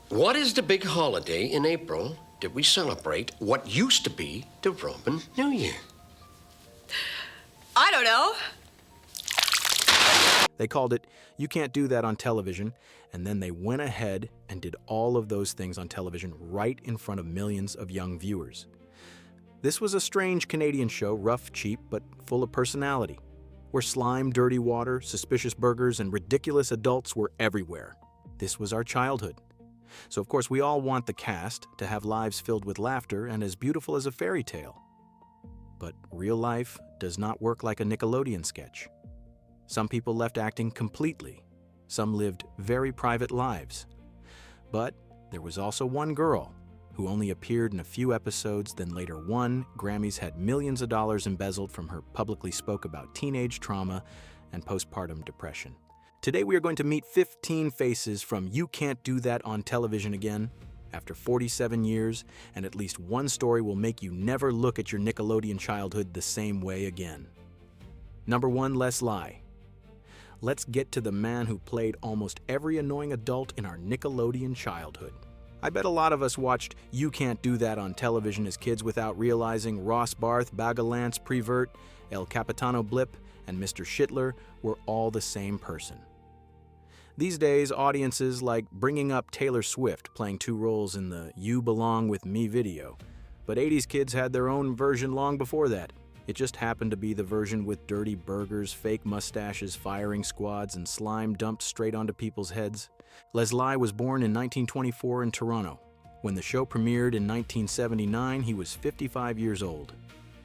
What is the big holiday in April that we celebrate what used to be the Roman New Year? I don't know. They called it You Can't Do That on Television, and then they went ahead and did all of those things on television right in front of millions of young viewers. This was a strange Canadian show, rough, cheap, but full of personality, where slime, dirty water, suspicious burgers, and ridiculous adults were everywhere. This was our childhood. So of course we all want the cast to have lives filled with laughter and as beautiful as a fairy tale. But real life does not work like a Nickelodeon sketch. Some people left acting completely. Some lived very private lives. But there was also one girl who only appeared in a few episodes, then later won Grammys, had millions of dollars embezzled from her, publicly spoke about teenage trauma and postpartum depression. Today we are going to meet 15 faces from You Can't Do That on Television Again after 47 years, and at least one story will make you never look at your Nickelodeon childhood the same way again. Number 1, Les Lye. Let's get to the man who played almost every annoying adult in our Nickelodeon childhood. I bet a lot of us watched You Can't Do That on television as kids without realizing Ross Barth, Bagalance, Prevert, El Capitano Blip, and Mr. Shittler were all the same person. These days, audiences like bringing up Taylor Swift playing 2 roles in the You Belong With Me video. But 80s kids had their own version long before that. It just happened to be the version with dirty burgers, fake mustaches, firing squads, and slime dumped straight onto people's heads. Les Lye was born in 1924 in Toronto. When the show premiered in 1979, he was 55 years old.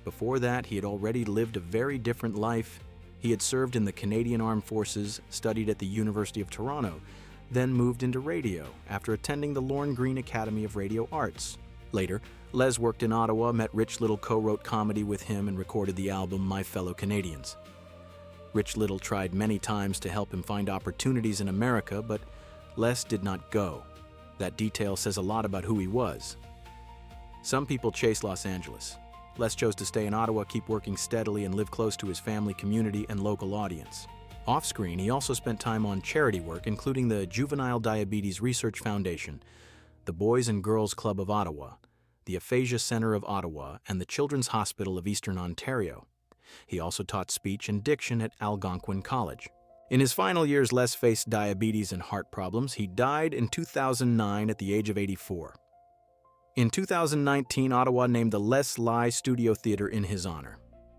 Before that, he had already lived a very different life. He had served in the Canadian Armed Forces, studied at the University of Toronto, then moved into radio after attending the Lorne Greene Academy of Radio Arts. Later, Les worked in Ottawa, met Rich Little, co-wrote comedy with him, and recorded the album My Fellow Canadians. Rich Little tried many times to help him find opportunities in America, but Les did not go. That detail says a lot about who he was. Some people chase Los Angeles. Les chose to stay in Ottawa, keep working steadily, and live close to his family, community, and local audience. Off-screen, he also spent time on charity work, including the Juvenile Diabetes Research Foundation, the Boys and Girls Club of Ottawa, the Aphasia Center of Ottawa, and the Children's Hospital of Eastern Ontario. He also taught speech and diction at Algonquin College. In his final years, Les faced diabetes and heart problems. He died in 2009 at the age of 84. In 2019, Ottawa named the Les Lye Studio Theatre in his honor.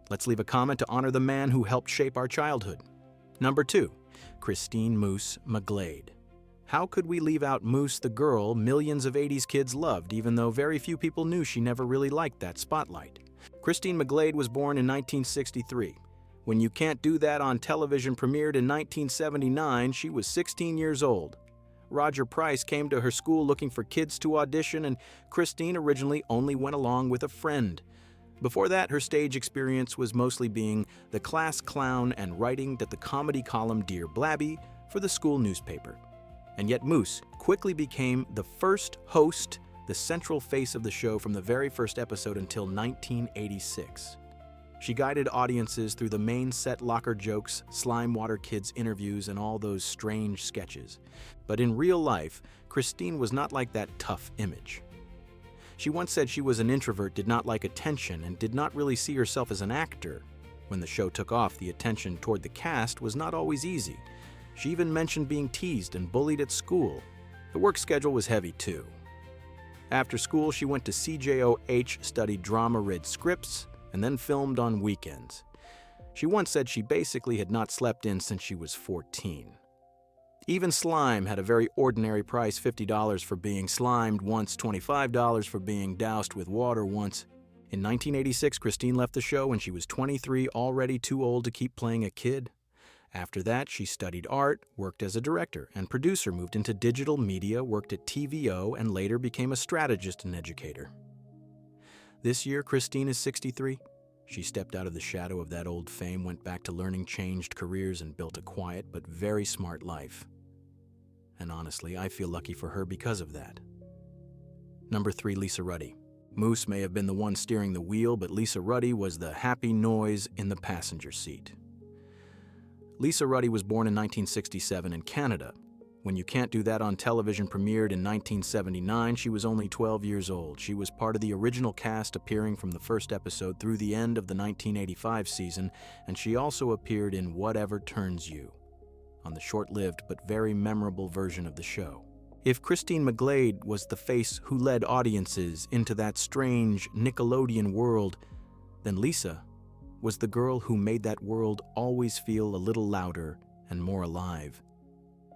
Let's leave a comment to honor the man who helped shape our childhood. Number 2, Christine Moose McGlade. How could we leave out Moose, the girl millions of 80s kids loved, even though very few people knew she never really liked that spotlight? Christine McGlade was born in 1963. When You Can't Do That on Television premiered in 1979, she was 16 years old. Roger Price came to her school looking for kids to audition, and Christine originally only went along with a friend. Before that, her stage experience was mostly being the class clown and writing the comedy column Dear Blabby for the school newspaper. And yet Moose quickly became the first host, the central face of the show from the very first episode until 1986. She guided audiences through the main set locker jokes, Slime Water Kids interviews, and all those strange sketches. But in real life, Christine was not like that tough image. She once said she was an introvert, did not like attention, and did not really see herself as an actor. When the show took off, the attention toward the cast was not always easy. She even mentioned being teased and bullied at school. The work schedule was heavy too. After school, she went to CJOH, studied drama, read scripts, and then filmed on weekends. She once said she basically had not slept in since she was 14. Even slime had a very ordinary price, $50 for being slimed once, $25 for being doused with water once. In 1986, Christine left the show when she was 23, already too old to keep playing a kid. After that, she studied art, worked as a director and producer, moved into digital media, worked at TVO, and later became a strategist and educator. This year, Christine is 63. She stepped out of the shadow of that old fame, went back to learning, changed careers, and built a quiet but very smart life. And honestly, I feel lucky for her because of that. Number 3, Lisa Ruddy. Moose may have been the one steering the wheel, but Lisa Ruddy was the happy noise in the passenger seat. Lisa Ruddy was born in 1967 in Canada. When You Can't Do That on Television premiered in 1979, she was only 12 years old. She was part of the original cast appearing from the first episode through the end of the 1985 season, and she also appeared in Whatever Turns You, on the short-lived but very memorable version of the show. If Christine McGlade was the face who led audiences into that strange Nickelodeon world, then Lisa was the girl who made that world always feel a little louder and more alive.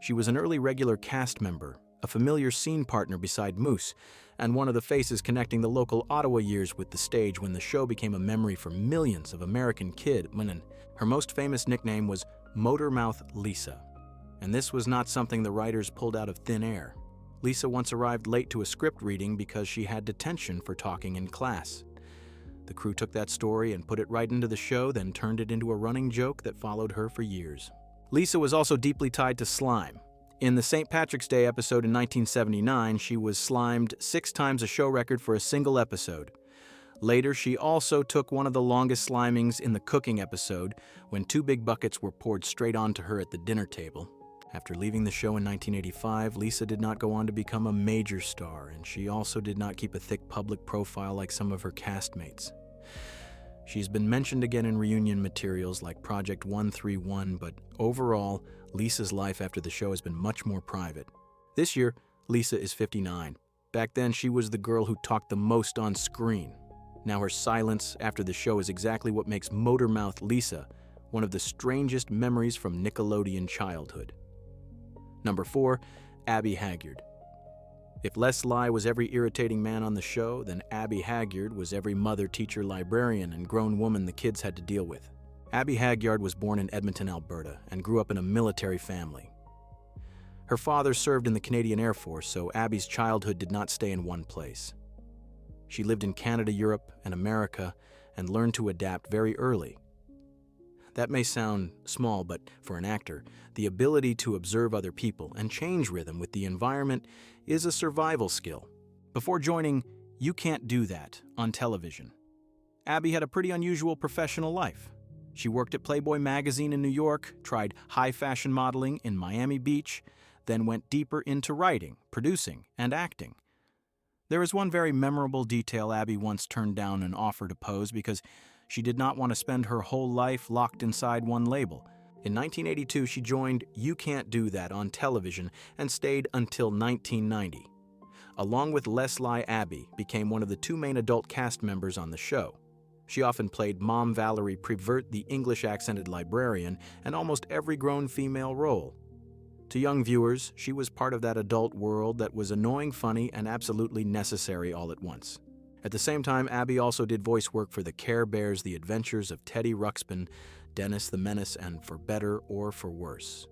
She was an early regular cast member, a familiar scene partner beside Moose, and one of the faces connecting the local Ottawa years with the stage when the show became a memory for millions of American women. Her most famous nickname was Motormouth Lisa, and this was not something the writers pulled out of thin air. Lisa once arrived late to a script reading because she had detention for talking in class. The crew took that story and put it right into the show, then turned it into a running joke that followed her for years. Lisa was also deeply tied to slime. In the St. Patrick's Day episode in 1979, she was slimed 6 times a show record for a single episode. Later, she also took one of the longest slimings in the cooking episode when 2 big buckets were poured straight onto her at the dinner table. After leaving the show in 1985, Lisa did not go on to become a major star, and she also did not keep a thick public profile like some of her castmates. She's been mentioned again in reunion materials like Project 131, but overall, Lisa's life after the show has been much more private. This year, Lisa is 59. Back then, she was the girl who talked the most on screen. Now her silence after the show is exactly what makes Motormouth Lisa one of the strangest memories from Nickelodeon childhood. Number 4, Abby Hagyard. If Les Lye was every irritating man on the show, then Abby Hagyard was every mother, teacher, librarian, and grown woman the kids had to deal with. Abby Hagyard was born in Edmonton, Alberta, and grew up in a military family. Her father served in the Canadian Air Force, so Abby's childhood did not stay in one place. She lived in Canada, Europe, and America, and learned to adapt very early. That may sound small, but for an actor, the ability to observe other people and change rhythm with the environment is a survival skill. Before joining You Can't Do That on television, Abby had a pretty unusual professional life. She worked at Playboy magazine in New York, tried high fashion modeling in Miami Beach, then went deeper into writing, producing, and acting. There is one very memorable detail Abby once turned down an offer to pose because she did not want to spend her whole life locked inside one label. In 1982, she joined You Can't Do That on television and stayed until 1990. Along with Les Lye, Abby became one of the 2 main adult cast members on the show. She often played Mom Valerie Prevert, the English-accented librarian, and almost every grown female role. To young viewers, she was part of that adult world that was annoying, funny, and absolutely necessary all at once. At the same time, Abby also did voice work for the Care Bears, The Adventures of Teddy Ruxpin, Dennis the Menace, and For Better or For Worse.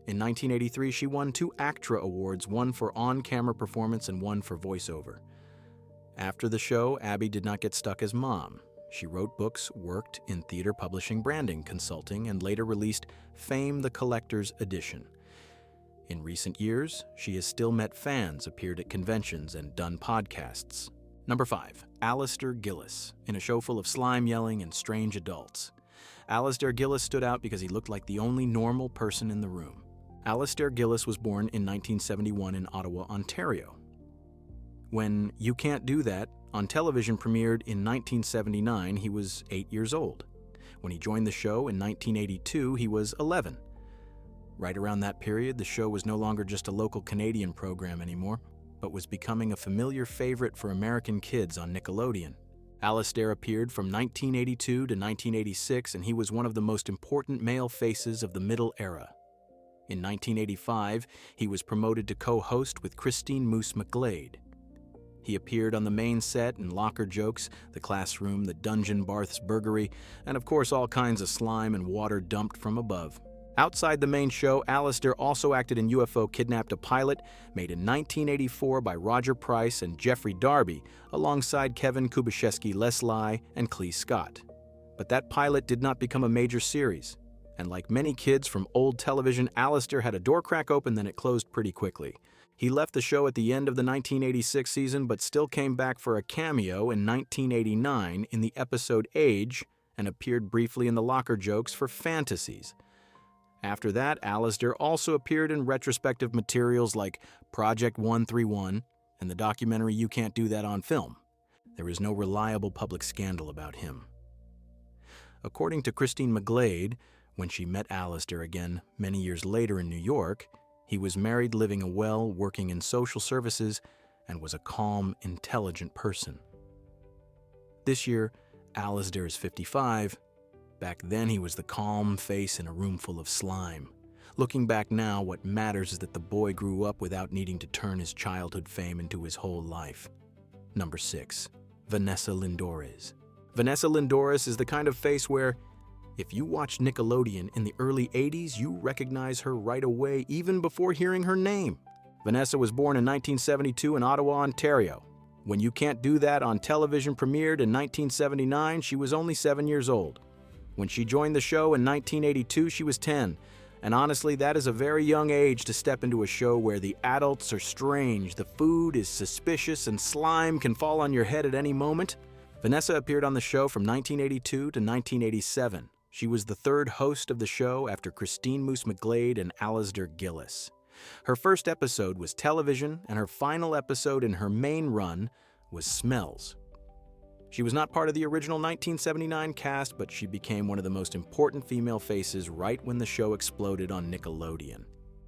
In 1983, she won 2 ACTRA awards, one for on-camera performance and one for voiceover. After the show, Abby did not get stuck as mom. She wrote books, worked in theater publishing, branding, consulting, and later released Fame the Collector's Edition. In recent years, she has still met fans, appeared at conventions, and done podcasts. Number 5, Alistair Gillis, in a show full of slime yelling and strange adults. Alistair Gillis stood out because he looked like the only normal person in the room. Alistair Gillis was born in 1971 in Ottawa, Ontario. When You Can't Do That on television premiered in 1979, he was 8 years old. When he joined the show in 1982, he was 11. Right around that period, the show was no longer just a local Canadian program anymore, but was becoming a familiar favorite for American kids on Nickelodeon. Alistair appeared from 1982 to 1986, and he was one of the most important male faces of the middle era. In 1985, he was promoted to co-host with Christine Moose McGlade. He appeared on the main set in Locker Jokes, The Classroom, The Dungeon Barth's Burgery, and of course all kinds of slime and water dumped from above. Outside the main show, Alistair also acted in UFO Kidnapped a Pilot, made in 1984 by Roger Price and Jeffrey Darby, alongside Kevin Kubasheski, Les Lye, and Klea Scott. But that pilot did not become a major series, and like many kids from old television, Alistair had a door crack open, then it closed pretty quickly. He left the show at the end of the 1986 season, but still came back for a cameo in 1989 in the episode Age, and appeared briefly in the Locker Jokes for Fantasies. After that, Alistair also appeared in retrospective materials like Project 131 and the documentary You Can't Do That on Film. There is no reliable public scandal about him. According to Christine McGlade, when she met Alistair again many years later in New York, he was married, living a well, working in social services, and was a calm, intelligent person. This year, Alistair is 55. Back then, he was the calm face in a room full of slime. Looking back now, what matters is that the boy grew up without needing to turn his childhood fame into his whole life. Number 6. Vanessa Lindores. Vanessa Lindores is the kind of face where, if you watched Nickelodeon in the early 80s, you recognize her right away, even before hearing her name. Vanessa was born in 1972 in Ottawa, Ontario. When You Can't Do That on Television premiered in 1979, she was only 7 years old. When she joined the show in 1982, she was 10. And honestly, that is a very young age to step into a show where the adults are strange, the food is suspicious, and slime can fall on your head at any moment. Vanessa appeared on the show from 1982 to 1987. She was the third host of the show after Christine Moose McGlade and Alistair Gillis. Her first episode was television, and her final episode in her main run was Smells. She was not part of the original 1979 cast, but she became one of the most important female faces right when the show exploded on Nickelodeon.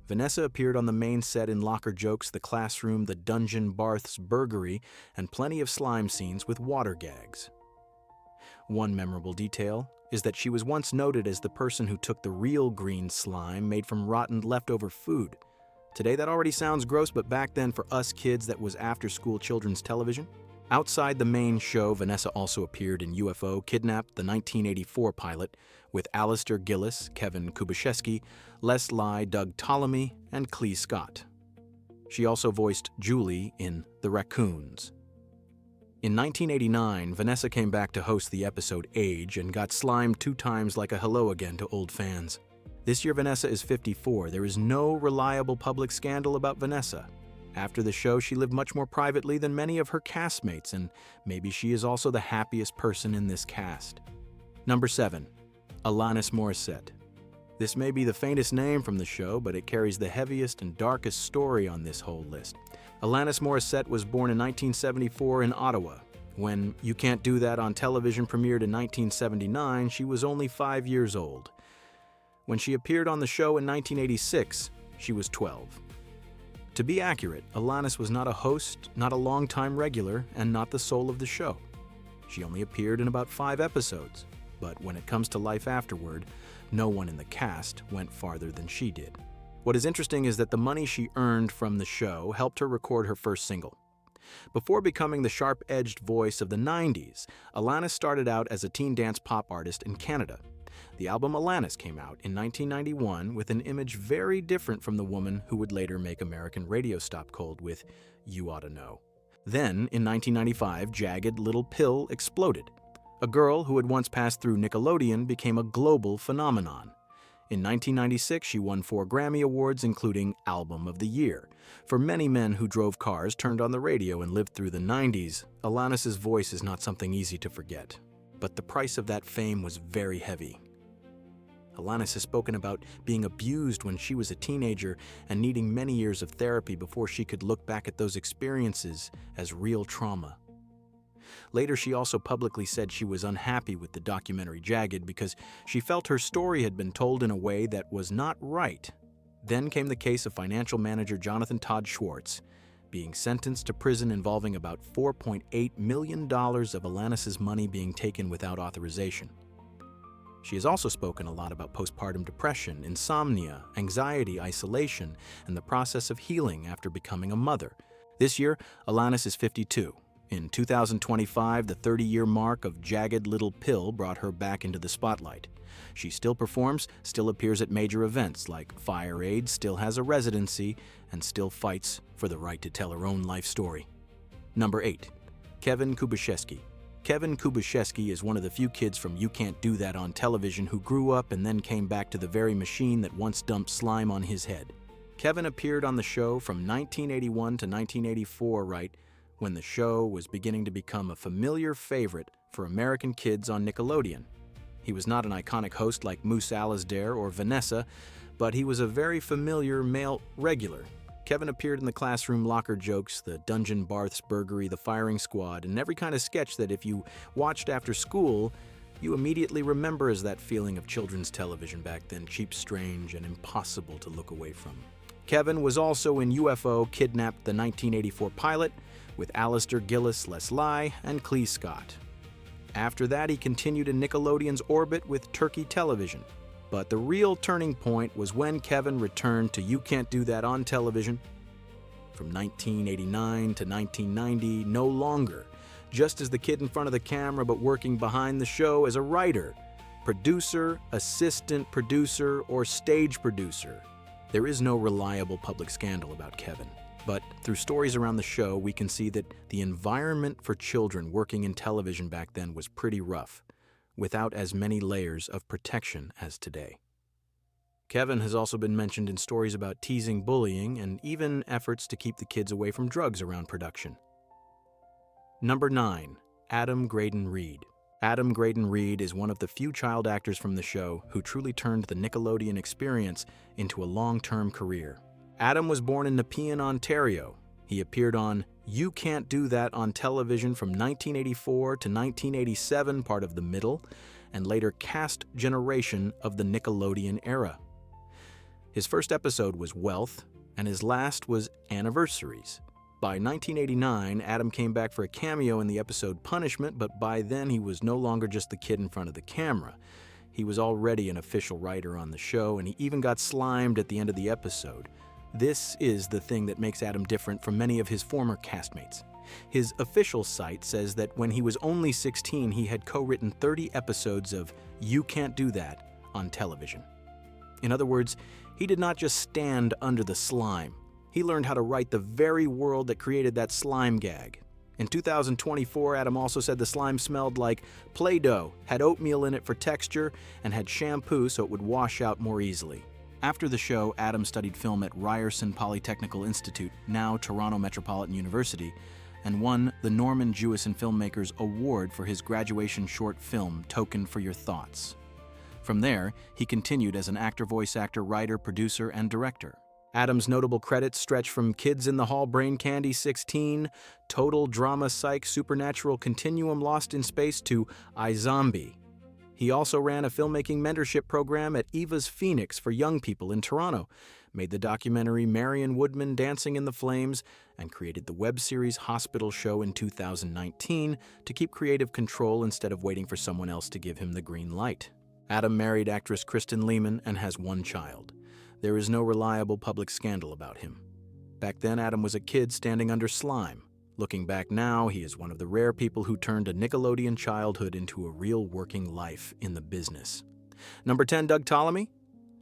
Vanessa appeared on the main set in Locker Jokes, The Classroom, The Dungeon, Barth's Burgery, and plenty of slime scenes with water gags. One memorable detail is that she was once noted as the person who took the real green slime made from rotten leftover food. Today that already sounds gross, but back then for us kids that was after-school children's television. Outside the main show, Vanessa also appeared in UFO Kidnapped, the 1984 pilot, with Alistair Gillis, Kevin Kubasheski, Les Lye, Doug Ptolemy, and Klea Scott. She also voiced Julie in The Raccoons. In 1989, Vanessa came back to host the episode Age and got slimed 2 times like a hello again to old fans. This year, Vanessa is 54. There is no reliable public scandal about Vanessa. After the show, she lived much more privately than many of her castmates, and maybe she is also the happiest person in this cast. Number 7. Alanis Morissette. This may be the faintest name from the show, but it carries the heaviest and darkest story on this whole list. Alanis Morissette was born in 1974 in Ottawa. When You Can't Do That on Television premiered in 1979, she was only 5 years old. When she appeared on the show in 1986, she was 12. To be accurate, Alanis was not a host, not a long-time regular, and not the soul of the show. She only appeared in about 5 episodes, but when it comes to life afterward, no one in the cast went farther than she did. What is interesting is that the money she earned from the show helped her record her first single. Before becoming the sharp-edged voice of the 90s, Alanis started out as a teen dance pop artist in Canada. The album Alanis came out in 1991 with an image very different from the woman who would later make American radio stop cold with You Oughta Know. Then, in 1995, Jagged Little Pill exploded. A girl who had once passed through Nickelodeon became a global phenomenon. In 1996, she won 4 Grammy Awards, including Album of the Year. For many men who drove cars, turned on the radio, and lived through the 90s, Alanis's voice is not something easy to forget. But the price of that fame was very heavy. Alanis has spoken about being abused when she was a teenager and needing many years of therapy before she could look back at those experiences as real trauma. Later, she also publicly said she was unhappy with the documentary Jagged because she felt her story had been told in a way that was not right. Then came the case of financial manager Jonathan Todd Schwartz, being sentenced to prison involving about $4.8 million of Alanis's money being taken without authorization. She has also spoken a lot about postpartum depression, insomnia, anxiety, isolation, and the process of healing after becoming a mother. This year, Alanis is 52. In 2025, the 30-year mark of Jagged Little Pill brought her back into the spotlight. She still performs, still appears at major events like Fire Aid, still has a residency, and still fights for the right to tell her own life story. Number 8. Kevin Kubasheski. Kevin Kubasheski is one of the few kids from You Can't Do That on Television who grew up and then came back to the very machine that once dumped slime on his head. Kevin appeared on the show from 1981 to 1984, right when the show was beginning to become a familiar favorite for American kids on Nickelodeon. He was not an iconic host like Moose Alasdair or Vanessa, but he was a very familiar male regular. Kevin appeared in the classroom locker jokes, the dungeon Barth's burgery, the firing squad, and every kind of sketch that if you watched after school, you immediately remember as that feeling of children's television back then, cheap, strange, and impossible to look away from. Kevin was also in UFO Kidnapped, the 1984 pilot, with Alistair Gillis, Les Lye, and Klea Scott. After that, he continued in Nickelodeon's orbit with Turkey Television. But the real turning point was when Kevin returned to You Can't Do That on Television. From 1989 to 1990, no longer just as the kid in front of the camera, but working behind the show as a writer, producer, assistant producer, or stage producer. There is no reliable public scandal about Kevin. But through stories around the show, we can see that the environment for children working in television back then was pretty rough, without as many layers of protection as today. Kevin has also been mentioned in stories about teasing, bullying, and even efforts to keep the kids away from drugs around production. Number 9. Greydon Reid. Greydon Reid is one of the few child actors from the show who truly turned the Nickelodeon experience into a long-term career. Adam was born in Nepean, Ontario. He appeared on You Can't Do That on television from 1984 to 1987, part of the middle, and later cast generation of the Nickelodeon era. His first episode was Wealth, and his last was Anniversaries. By 1989, Adam came back for a cameo in the episode Punishment, but by then he was no longer just the kid in front of the camera. He was already an official writer on the show, and he even got slimed at the end of the episode. This is the thing that makes Adam different from many of his former castmates. His official site says that when he was only 16, he had co-written 30 episodes of You Can't Do That on television. In other words, he did not just stand under the slime. He learned how to write the very world that created that slime gag. In 2024, Adam also said the slime smelled like Play-Doh, had oatmeal in it for texture, and had shampoo so it would wash out more easily. After the show, Adam studied film at Ryerson Polytechnical Institute, now Toronto Metropolitan University, and won the Norman Jewison Filmmakers Award for his graduation short film, Token for Your Thoughts. From there, he continued as an actor, voice actor, writer, producer, and director. Adam's notable credits stretch from Kids in the Hall, Brain Candy 16, Total Drama Psych, Supernatural Continuum, Lost in Space to iZombie. He also ran a filmmaking mentorship program at Eva's Phoenix for young people in Toronto, made the documentary Marion Woodman Dancing in the Flames, and created the web series Hospital Show in 2019 to keep creative control instead of waiting for someone else to give him the green light. Adam married actress Kristen Lehman and has one child. There is no reliable public scandal about him. Back then, Adam was a kid standing under slime. Looking back now, he is one of the rare people who turned a Nickelodeon childhood into a real working life in the business. Number 10, Doug Ptolemy.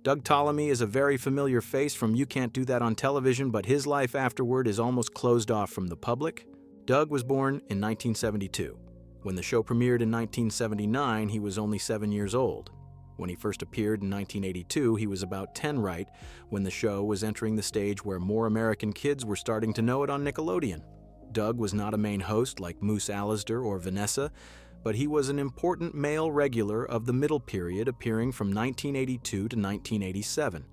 Doug Ptolemy is a very familiar face from You Can't Do That on television, but his life afterward is almost closed off from the public. Doug was born in 1972. When the show premiered in 1979, he was only 7 years old. When he first appeared in 1982, he was about 10 right, when the show was entering the stage where more American kids were starting to know it on Nickelodeon. Doug was not a main host like Moose Alistair or Vanessa, but he was an important male regular of the middle period, appearing from 1982 to 1987.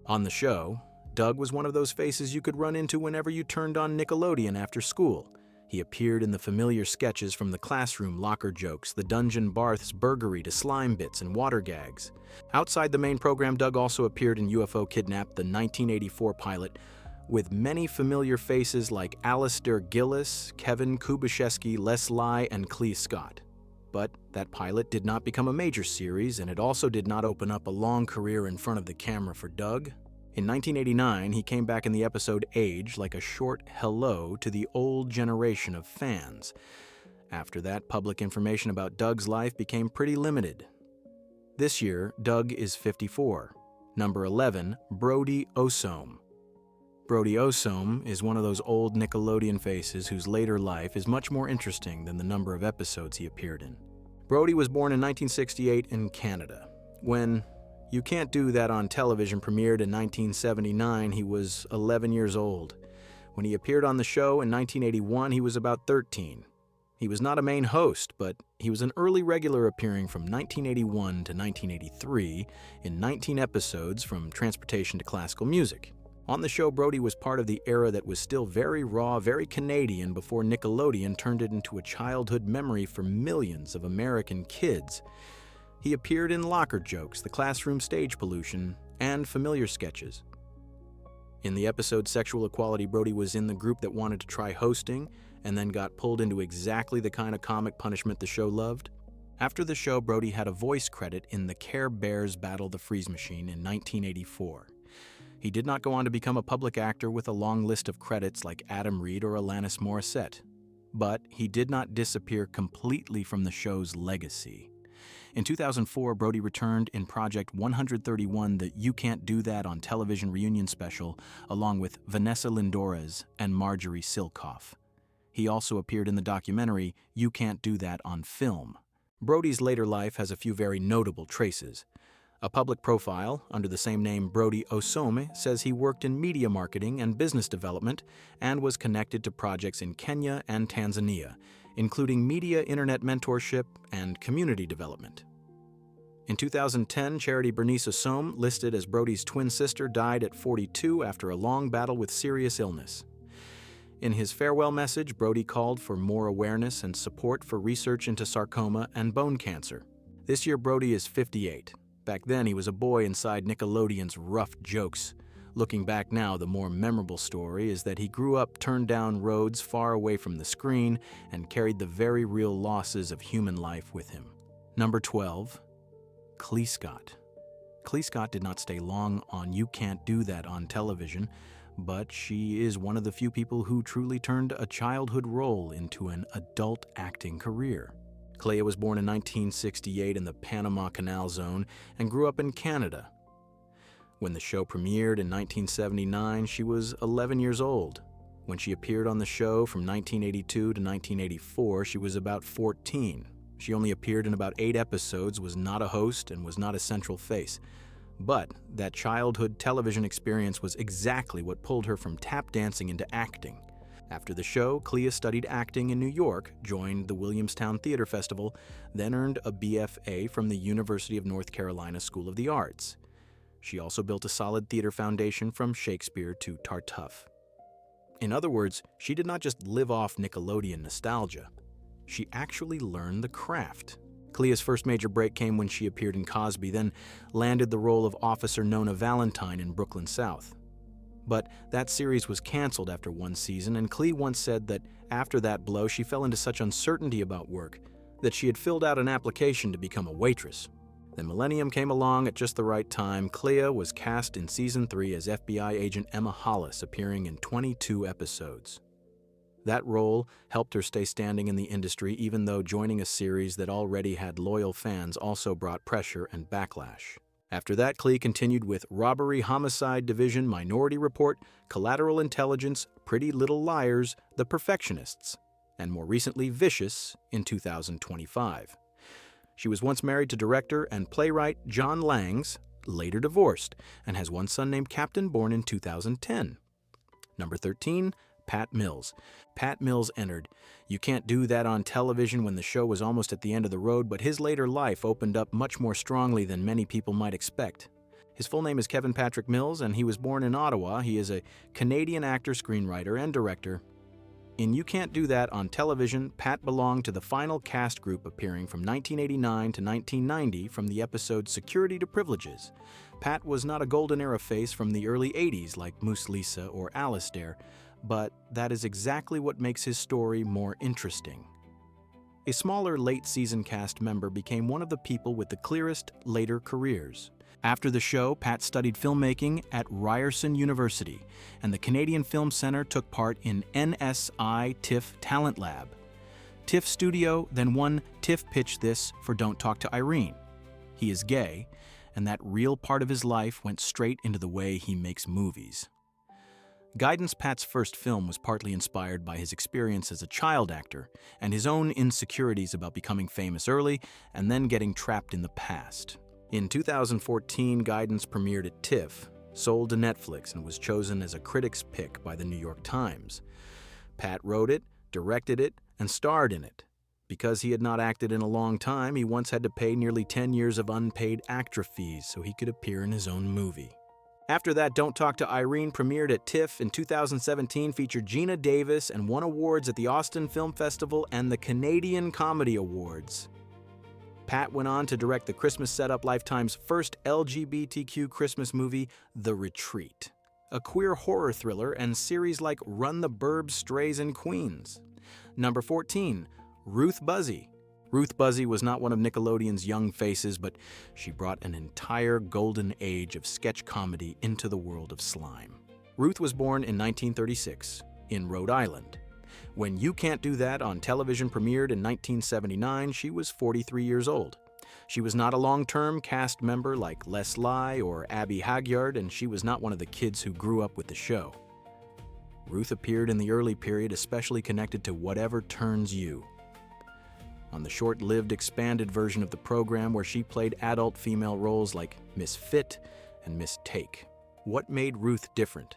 On the show, Doug was one of those faces you could run into whenever you turned on Nickelodeon after school. He appeared in the familiar sketches from the classroom locker jokes, the dungeon Barth's burgery to slime bits and water gags. Outside the main program, Doug also appeared in UFO Kidnapped, the 1984 pilot, with many familiar faces like Alistair Gillis, Kevin Kubasheski, Les Lye, and Klea Scott. But that pilot did not become a major series, and it also did not open up a long career in front of the camera for Doug. In 1989, he came back in the episode Age like a short hello to the old generation of fans. After that, public information about Doug's life became pretty limited. This year, Doug is 54. Number 11, Brody Osome. Brody Osome is one of those old Nickelodeon faces whose later life is much more interesting than the number of episodes he appeared in. Brody was born in 1968 in Canada. When You Can't Do That on television premiered in 1979, he was 11 years old. When he appeared on the show in 1981, he was about 13. He was not a main host, but he was an early regular appearing from 1981 to 1983 in 19 episodes from Transportation to Classical Music. On the show, Brody was part of the era that was still very raw, very Canadian before Nickelodeon turned it into a childhood memory for millions of American kids. He appeared in Locker Jokes, The Classroom Stage Pollution, and Familiar Sketches. In the episode Sexual Equality, Brody was in the group that wanted to try hosting and then got pulled into exactly the kind of comic punishment the show loved. After the show, Brody had a voice credit in the Care Bears Battle the Freeze Machine in 1984. He did not go on to become a public actor with a long list of credits like Adam Reed or Alanis Morissette, but he did not disappear completely from the show's legacy. In 2004, Brody returned in Project 131, the You Can't Do That on Television reunion special, along with Vanessa Lindores and Marjorie Silkoff. He also appeared in the documentary You Can't Do That on Film. Brody's later life has a few very notable traces. A public profile under the same name, Brody Osome, says he worked in media marketing and business development and was connected to projects in Kenya and Tanzania, including media internet mentorship and community development. In 2010, Charity Bernice Osome, listed as Brody's twin sister, died at 42 after a long battle with serious illness. In his farewell message, Brody called for more awareness and support for research into sarcoma and bone cancer. This year, Brody is 58. Back then, he was a boy inside Nickelodeon's rough jokes. Looking back now, the more memorable story is that he grew up turned down roads far away from the screen and carried the very real losses of human life with him. Number 12, Klea Scott. Klea Scott did not stay long on You Can't Do That on television, but she is one of the few people who truly turned a childhood role into an adult acting career. Klea was born in 1968 in the Panama Canal Zone and grew up in Canada. When the show premiered in 1979, she was 11 years old. When she appeared on the show from 1982 to 1984, she was about 14. She only appeared in about 8 episodes, was not a host, and was not a central face. But that childhood television experience was exactly what pulled her from tap dancing into acting. After the show, Klea studied acting in New York, joined the Williamstown Theater Festival, then earned a BFA from the University of North Carolina School of the Arts. She also built a solid theater foundation from Shakespeare to Tartuffe. In other words, she did not just live off Nickelodeon nostalgia. She actually learned the craft. Klea's first major break came when she appeared in Cosby, then landed the role of Officer Nona Valentine in Brooklyn South. But that series was canceled after one season, and Klea once said that after that blow she fell into such uncertainty about work that she had filled out an application to become a waitress. Then Millennium came along at just the right time. Klea was cast in Season 3 as FBI agent Emma Hollis, appearing in 22 episodes. That role helped her stay standing in the industry, even though joining a series that already had loyal fans also brought pressure and backlash. After that, Klea continued with Robbery Homicide Division, Minority Report, Collateral Intelligence, Pretty Little Liars, The Perfectionists, and more recently Vicious in 2025. She was once married to director and playwright John Langs, later divorced, and has one son named Captain, born in 2010. Number 13, Pat Mills. Pat Mills entered You Can't Do That on television when the show was almost at the end of the road, but his later life opened up much more strongly than many people might expect. His full name is Kevin Patrick Mills, and he was born in Ottawa. He is a Canadian actor, screenwriter, and director. In You Can't Do That on television, Pat belonged to the final cast group appearing from 1989 to 1990 from the episode Security to Privileges. Pat was not a golden era face from the early 80s like Moose Lisa or Alistair, but that is exactly what makes his story more interesting. A smaller late-season cast member became one of the people with the clearest later careers. After the show, Pat studied filmmaking at Ryerson University, and the Canadian Film Centre took part in NSI TIFF Talent Lab. TIFF Studio then won TIFF Pitch This for Don't Talk to Irene. He is gay, and that real part of his life went straight into the way he makes movies. Guidance Pat's first film was partly inspired by his experience as a child actor and his own insecurities about becoming famous early and then getting trapped in the past. In 2014, Guidance premiered at TIFF, sold to Netflix, and was chosen as a critic's pick by the New York Times. Pat wrote it, directed it, and starred in it, Because he had not acted in a long time, he once had to pay nearly 10 years of unpaid actor fees so he could appear in his own movie. After that, Don't Talk to Irene premiered at TIFF in 2017, featured Gina Davis, and won awards at the Austin Film Festival and the Canadian Comedy Awards. Pat went on to direct the Christmas setup Lifetime's first LGBTQ Christmas movie, The Retreat, a queer horror thriller and series like Run the Burbs, Strays, and Queens. Number 14, Ruth Buzzy. Ruth Buzzy was not one of Nickelodeon's young faces, but she brought an entire golden age of sketch comedy into the world of slime. Ruth was born in 1936 in Rhode Island. When You Can't Do That on television premiered in 1979, she was 43 years old. She was not a long-term cast member like Les Lye or Abby Hagyard, and she was not one of the kids who grew up with the show. Ruth appeared in the early period, especially connected to Whatever Turns You, on the short-lived expanded version of the program where she played adult female roles like Miss Fit and Miss Take. What made Ruth different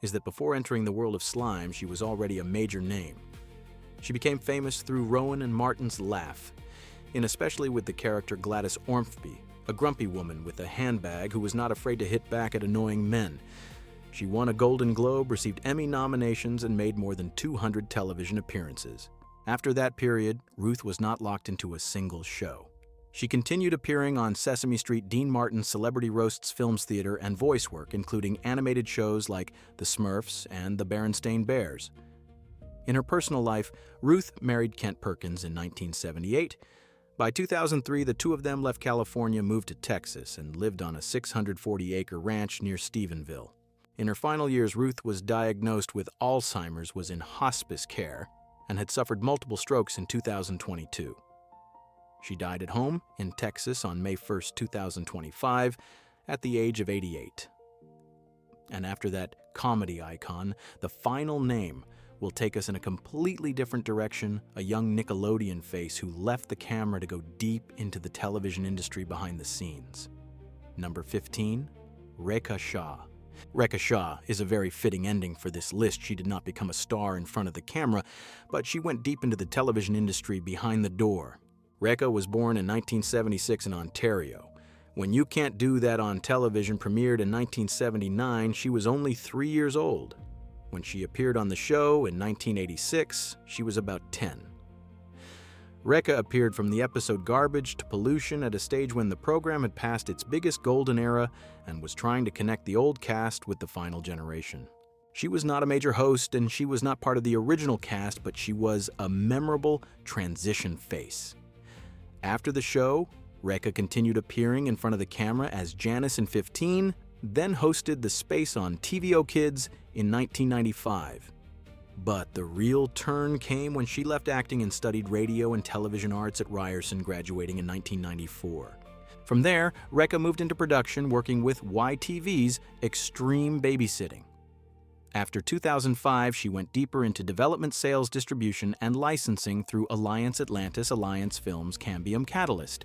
is that before entering the world of slime, she was already a major name. She became famous through Rowan and Martin's Laugh, and especially with the character Gladys Ormsby, a grumpy woman with a handbag who was not afraid to hit back at annoying men. She won a Golden Globe, received Emmy nominations, and made more than 200 television appearances. After that period, Ruth was not locked into a single show. She continued appearing on Sesame Street, Dean Martin's Celebrity Roasts Films Theater, and voice work, including animated shows like The Smurfs and The Berenstain Bears. In her personal life, Ruth married Kent Perkins in 1978. By 2003, the two of them left California, moved to Texas, and lived on a 640-acre ranch near Stephenville. In her final years, Ruth was diagnosed with Alzheimer's, was in hospice care, and had suffered multiple strokes in 2022. She died at home in Texas on May 1, 2025, at the age of 88. And after that comedy icon, the final name will take us in a completely different direction, a young Nickelodeon face who left the camera to go deep into the television industry behind the scenes. Number 15, Rhea Shaw. Rhea Shaw is a very fitting ending for this list. She did not become a star in front of the camera, but she went deep into the television industry behind the door. Rhea was born in 1976 in Ontario. When You Can't Do That on television premiered in 1979, she was only 3 years old. When she appeared on the show in 1986, she was about 10. Rhea appeared from the episode Garbage to Pollution at a stage when the program had passed its biggest golden era and was trying to connect the old cast with the final generation. She was not a major host and she was not part of the original cast, but she was a memorable transition face. After the show, Rhea continued appearing in front of the camera as Janice in 15, then hosted the space on TVO Kids in 1995. But the real turn came when she left acting and studied radio and television arts at Ryerson, graduating in 1994. From there, Rhea moved into production, working with YTV's Extreme Babysitting. After 2005, she went deeper into development, sales, distribution, and licensing through Alliance Atlantis, Alliance Films, Cambium Catalyst,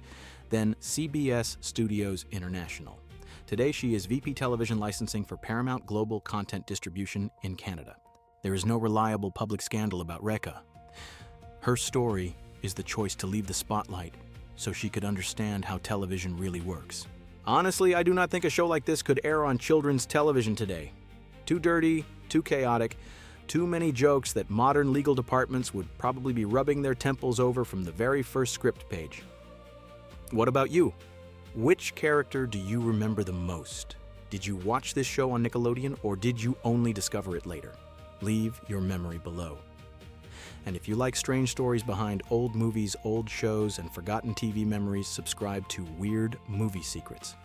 then CBS Studios International. Today, she is VP Television Licensing for Paramount Global Content Distribution in Canada. There is no reliable public scandal about Rhea. Her story is the choice to leave the spotlight so she could understand how television really works. Honestly, I do not think a show like this could air on children's television today. Too dirty, too chaotic, too many jokes that modern legal departments would probably be rubbing their temples over from the very first script page. What about you? Which character do you remember the most? Did you watch this show on Nickelodeon, or did you only discover it later? Leave your memory below. And if you like strange stories behind old movies, old shows, and forgotten TV memories, subscribe to Weird Movie Secrets.